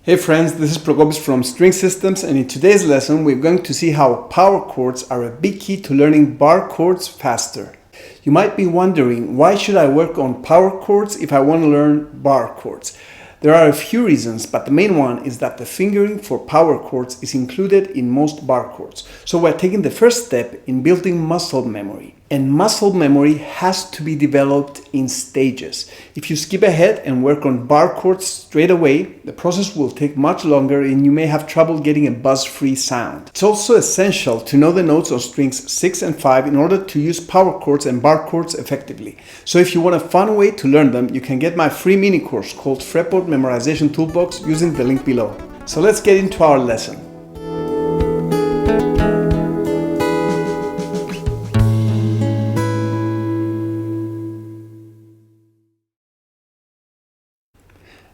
Hey friends, this is Prokopis from String Systems, and in today's lesson we're going to see how power chords are a big key to learning bar chords faster. You might be wondering, why should I work on power chords if I want to learn bar chords? There are a few reasons, but the main one is that the fingering for power chords is included in most bar chords. So we're taking the first step in building muscle memory. And muscle memory has to be developed in stages. If you skip ahead and work on bar chords straight away, the process will take much longer and you may have trouble getting a buzz-free sound. It's also essential to know the notes on strings 6 and 5 in order to use power chords and bar chords effectively. So if you want a fun way to learn them, you can get my free mini course called Fretboard Memorization Toolbox using the link below. So let's get into our lesson.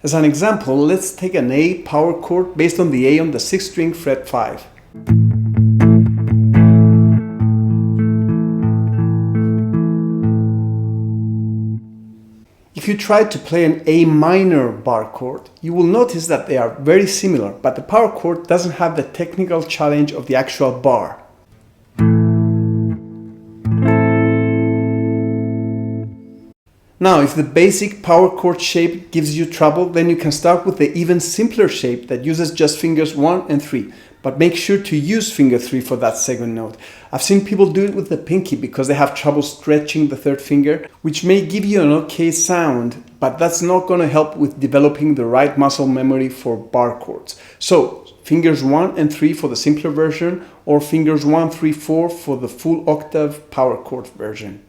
As an example, let's take an A power chord based on the A on the 6th string fret 5. If you try to play an A minor bar chord, you will notice that they are very similar, but the power chord doesn't have the technical challenge of the actual bar. Now, if the basic power chord shape gives you trouble, then you can start with the even simpler shape that uses just fingers 1 and 3. But make sure to use finger 3 for that second note. I've seen people do it with the pinky because they have trouble stretching the third finger, which may give you an okay sound, but that's not going to help with developing the right muscle memory for bar chords. So, fingers 1 and 3 for the simpler version, or fingers 1, 3, 4 for the full octave power chord version.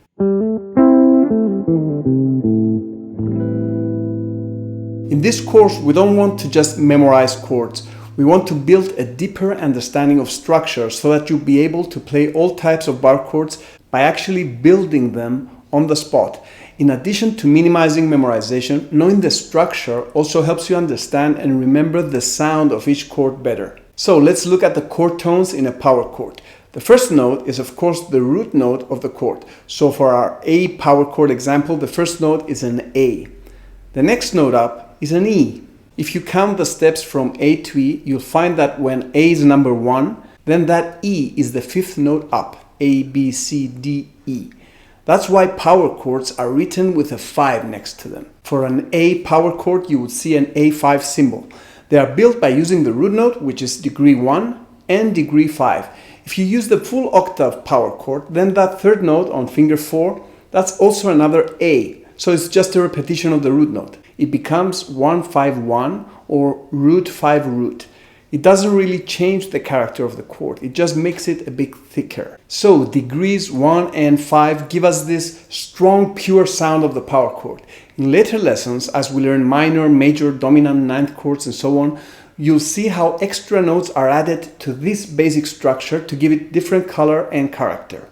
In this course, we don't want to just memorize chords. We want to build a deeper understanding of structure so that you'll be able to play all types of bar chords by actually building them on the spot. In addition to minimizing memorization, knowing the structure also helps you understand and remember the sound of each chord better. So let's look at the chord tones in a power chord. The first note is of course the root note of the chord. So for our A power chord example, the first note is an A. The next note up is an E. If you count the steps from A to E, you'll find that when A is number 1, then that E is the 5th note up, A, B, C, D, E. That's why power chords are written with a 5 next to them. For an A power chord, you would see an A5 symbol. They are built by using the root note, which is degree 1, and degree 5. If you use the full octave power chord, then that third note on finger 4, that's also another A. So it's just a repetition of the root note. It becomes 1-5-1 or root 5 root. It doesn't really change the character of the chord, it just makes it a bit thicker. So degrees 1 and 5 give us this strong, pure sound of the power chord. In later lessons, as we learn minor, major, dominant, ninth chords and so on, you'll see how extra notes are added to this basic structure to give it different color and character.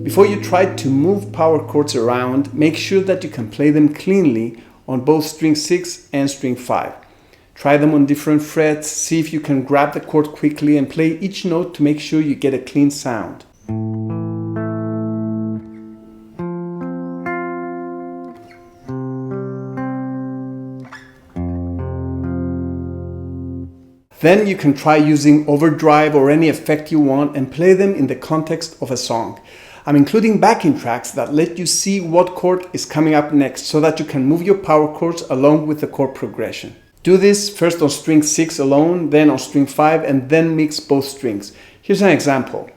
Before you try to move power chords around, make sure that you can play them cleanly on both string 6 and string 5. Try them on different frets, see if you can grab the chord quickly and play each note to make sure you get a clean sound. Then you can try using overdrive or any effect you want and play them in the context of a song. I'm including backing tracks that let you see what chord is coming up next so that you can move your power chords along with the chord progression. Do this first on string 6 alone, then on string 5, and then mix both strings. Here's an example.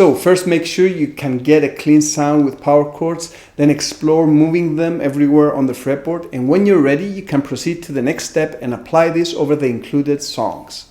So first make sure you can get a clean sound with power chords, then explore moving them everywhere on the fretboard, and when you're ready you can proceed to the next step and apply this over the included songs.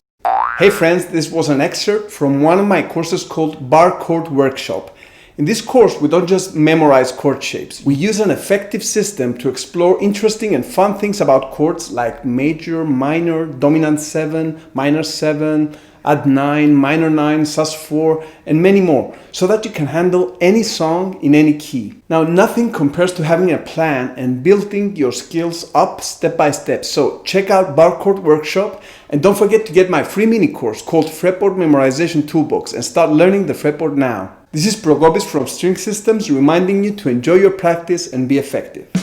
Hey friends, this was an excerpt from one of my courses called Bar Chord Workshop. In this course, we don't just memorize chord shapes. We use an effective system to explore interesting and fun things about chords like major, minor, dominant 7, minor 7, add 9, minor 9, sus4, and many more, so that you can handle any song in any key. Now, nothing compares to having a plan and building your skills up step by step. So check out Barre Chord Workshop, and don't forget to get my free mini course called Fretboard Memorization Toolbox and start learning the fretboard now. This is Prokopis from String Systems reminding you to enjoy your practice and be effective.